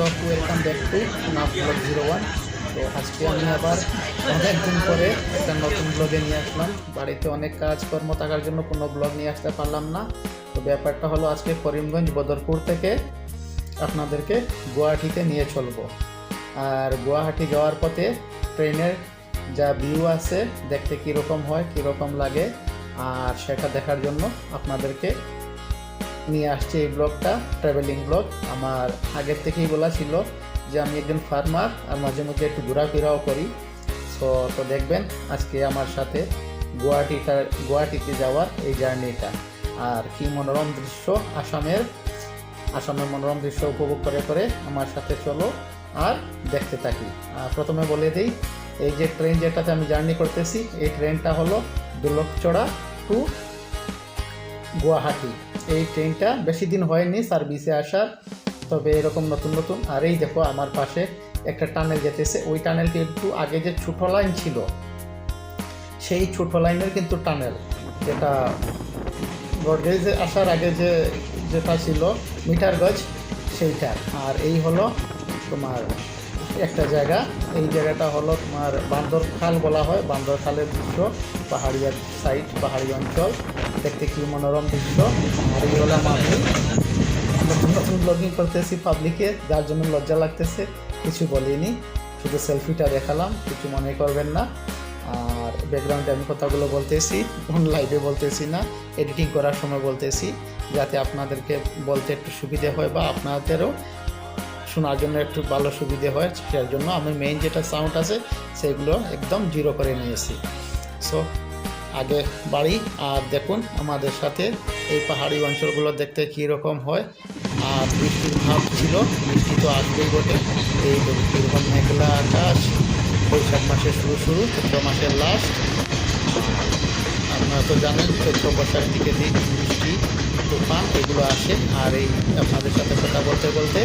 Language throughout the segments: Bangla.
Welcome back to Naf blog 01। তো আজকে আমি আবার অনেকদিন পরে একটা নতুন ব্লগে নিয়ে আসলাম। বাড়িতে অনেক কাজকর্ম থাকার জন্য কোনো ব্লগ নিয়ে আসতে পারলাম না। তো ব্যাপারটা হলো আজকে করিমগঞ্জ বদরপুর থেকে আপনাদেরকে গুয়াহাটিতে নিয়ে চলবো। আর গুয়াহাটি যাওয়ার পথে ট্রেনের যা ভিউ আছে দেখতে কীরকম হয়, কীরকম লাগে, আর সেটা দেখার জন্য আপনাদেরকে নিয়ে আসছে এই ব্লগটা, ট্রাভেলিং ব্লগ। আমার আগের থেকেই বলা ছিল যে আমি একজন ফার্মার আর মাঝে মধ্যে একটু ঘোরাফেরাও করি। তো দেখবেন আজকে আমার সাথে গুয়াহাটিতে যাওয়ার এই জার্নিটা, আর কি মনোরম দৃশ্য, আসামের মনোরম দৃশ্য উপভোগ করে করে আমার সাথে চলো আর দেখতে থাকি। প্রথমে বলে দিই, এই যে ট্রেন যেটাতে আমি জার্নি করতেছি এই ট্রেনটা হলো দুলকচড়া টু গুয়াহাটি। এই ট্রেনটা বেশি দিন হয়নি সার্ভিসে আসার, তবে এরকম নতুন নতুন। আর এই দেখো আমার পাশে একটা টানেল যেতেছে, ওই টানেল কিন্তু আগে যে ছোটো লাইন ছিল সেই ছোটো লাইনের কিন্তু টানেল, যেটা ব্রডগেজে আসার আগে যেটা ছিল মিটার গজ সেইটা। আর এই হলো তোমার একটা জায়গা, এই জায়গাটা হলো তোমার বান্দরখাল বলা হয়, বান্দরখালের দৃশ্য, পাহাড়িয়া সাইড, পাহাড়ি অঞ্চল, দেখতে কি মনোরম দৃশ্য। আর এই হলো আমি নতুন নতুন ব্লগিং করতেছি পাবলিকে, যার জন্য লজ্জা লাগতেছে, কিছু বলিনি, শুধু সেলফিটা দেখালাম, কিছু মনে করবেন না। আর ব্যাকগ্রাউন্ডে আমি কথাগুলো বলতেছি লাইভে বলতেছি না, এডিটিং করার সময় বলতেছি, যাতে আপনাদেরকে বলতে একটু সুবিধে হয় বা আপনাদেরও শোনার জন্য একটু ভালো সুবিধে হয়, সেটার জন্য আমি মেইন যেটা সাউন্ড আছে সেগুলো একদম জিরো করে নিয়েছি। সো আগে বাড়ি আর দেখুন আমাদের সাথে এই পাহাড়ি অঞ্চলগুলো দেখতে কীরকম হয়। আর বৃষ্টির ভাব ছিল, বৃষ্টি তো আসবেই বটে। এই কীরকম মেঘলা আকাশ, বৈশাখ মাসের শুরু, চৈত্র মাসের লাস্ট। আপনারা তো জানেন চৈত্র বৈশাখ দিকে বৃষ্টি, তুফান এগুলো আসে। আর এই আপনাদের সাথে কথা বলতে বলতে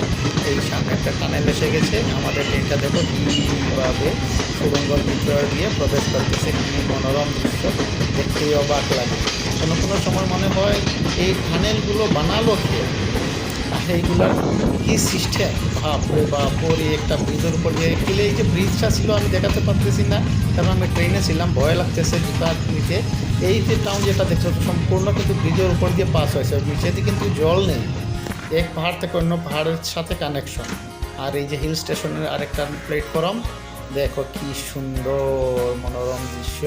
এই সামনে একটা টানেল এসে গেছে, আমাদের ট্রেনটা দেখো কীভাবে সুড়ঙ্গর ভিতর দিয়ে প্রবেশ করতেছে, কি মনোরম দৃশ্য, দেখতেই অবাক লাগে। কোনো কোনো সময় মনে হয় এই টানেলগুলো বানালো কে, আর এইগুলোর কী সিস্টেম, বাপরে বাপ। ওর একটা ব্রিজের উপর দিয়ে গেলে, এই যে ব্রিজটা ছিল আমি দেখাতে পারতেছি না, কারণ আমি ট্রেনে ছিলাম, ভয় লাগতেছে জুতা নিতে। এই যে টাউন যেটা দেখছো সম্পূর্ণ কিন্তু ব্রিজের উপর দিয়ে পাস হয়েছে, নিচেতে কিন্তু জল নেই, এক পাহাড় থেকে অন্য পাহাড়ের সাথে কানেকশন। আর এই যে হিল স্টেশনের আরেকটা প্ল্যাটফর্ম, দেখো কি সুন্দর মনোরম দৃশ্য।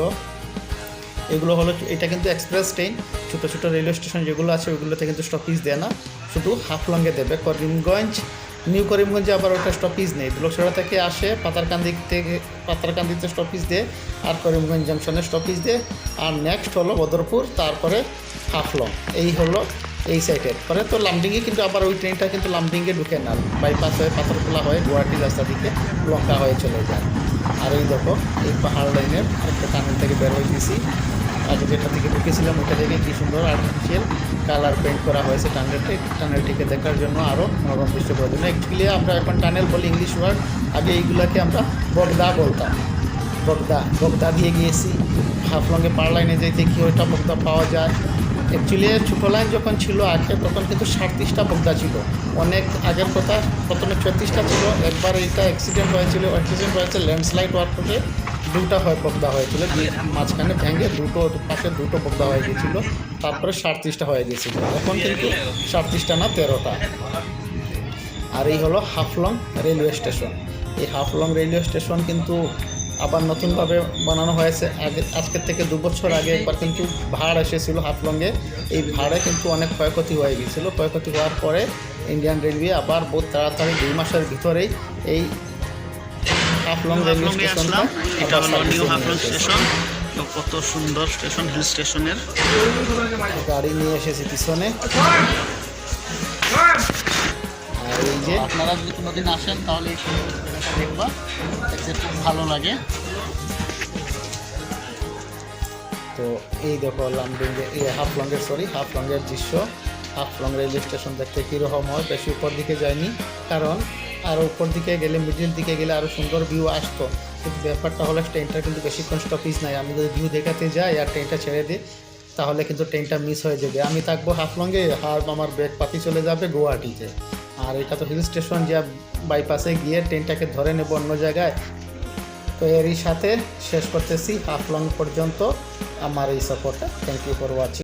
এগুলো হলো, এটা কিন্তু এক্সপ্রেস ট্রেন, ছোটো ছোটো রেলওয়ে স্টেশন যেগুলো আছে ওইগুলোতে কিন্তু স্টপেজ দেয় না, শুধু হাফলংয়ে দেবে। করিমগঞ্জ, নিউ করিমগঞ্জে আবার ওটা স্টপেজ নেই, দুলকছড়া থেকে আসে পাতারকান্দিতে স্টপেজ দেয়, আর করিমগঞ্জ জাংশনে স্টপেজ দেয়, আর নেক্সট হলো বদরপুর, তারপরে হাফলং। এই হলো এই সাইডের পরে তো লামডিংয়ে, কিন্তু আবার ওই ট্রেনটা কিন্তু লামডিংয়ে ঢুকে না, বাইপাস হয়ে পাথরখোলা হয়ে গুয়াহাটি রাস্তা দিকে লঙ্কা হয়ে চলে যায়। আর এই দেখো এই পাহাড় লাইনের একটা টানেল থেকে বের হয়েছি, আগে যেটা থেকে ঢুকেছিলাম ওইটা থেকে কী সুন্দর আর্টিফিশিয়াল কালার পেন্ট করা হয়েছে টানেলটিকে দেখার জন্য, আরও মনোরম দৃশ্য করার জন্য। অ্যাকচুয়ালি আমরা এখন টানেল বলি ইংলিশ ওয়ার্ড, আগে এইগুলোকে আমরা বগদা বলতাম। বগদা দিয়ে গিয়েছি। হাফলংয়ে পার লাইনে যেতে কি ওইটা বগদা পাওয়া যায়। অ্যাকচুয়ালি ছোটো লাইন যখন ছিল আগে, তখন কিন্তু 37টা বগদা ছিল, অনেক আগের কথা। প্রথমে 36টা ছিল, একবার এটা অ্যাক্সিডেন্ট হয়েছে, ল্যান্ডস্লাইড হওয়ার পরে দুটা বগদা হয়েছিল, মাঝখানে ভেঙে দুটো পাশে দুটো বগদা হয়ে গিয়েছিলো, তারপরে 37টা হয়ে গিয়েছিল। এখন কিন্তু 37টা না 13টা। আর এই হলো হাফলং রেলওয়ে স্টেশন। এই হাফলং রেলওয়ে স্টেশন কিন্তু আবার নতুনভাবে বানানো হয়েছে। আজকের থেকে 2 বছর আগে একবার কিন্তু ভাড় এসেছিলো হাফলংয়ে, এই ভাড়ে কিন্তু অনেক ক্ষয়ক্ষতি হয়ে গিয়েছিলো। ক্ষয়ক্ষতি হওয়ার পরে ইন্ডিয়ান রেলওয়ে আবার বহুত তাড়াতাড়ি 2 মাসের ভিতরেই এই হাফলং রেলওয়ে স্টেশনটা, এটা হলো নিউ হাফলং স্টেশন। তো কত সুন্দর স্টেশন, হিল স্টেশনের। গাড়ি নিয়ে এসেছি পিছনে। আর এই যে আপনারা যদি কোনোদিন আসেন তাহলে এই জায়গাটা দেখবা, দেখতে খুব ভালো লাগে। তো এই দেখো লামডিংয়ে হাফলংয়ের দৃশ্য। হাফলং রেলওয়ে স্টেশন দেখতে কীরকম হয়, বেশি উপর দিকে যায়নি, কারণ আরও উপর দিকে গেলে, মিডিল দিকে গেলে আরও সুন্দর ভিউ আসতো। কিন্তু ব্যাপারটা হলো ট্রেনটা কিন্তু বেশিক্ষণ স্টপেজ নাই, আমি যদি ভিউ দেখাতে যাই আর ট্রেনটা ছেড়ে দিই তাহলে কিন্তু ট্রেনটা মিস হয়ে যাবে। আমি থাকবো হাফলংয়ে, আর আমার ব্যাগ পাতি চলে যাবে গুয়াহাটিতে। আর এটা তো হিল স্টেশন, যা বাইপাসে গিয়ে ট্রেনটাকে ধরে নেব অন্য জায়গায়। তো এরই সাথে শেষ করতেছি হাফলং পর্যন্ত আমার এই সফরটা। Thank you for watching.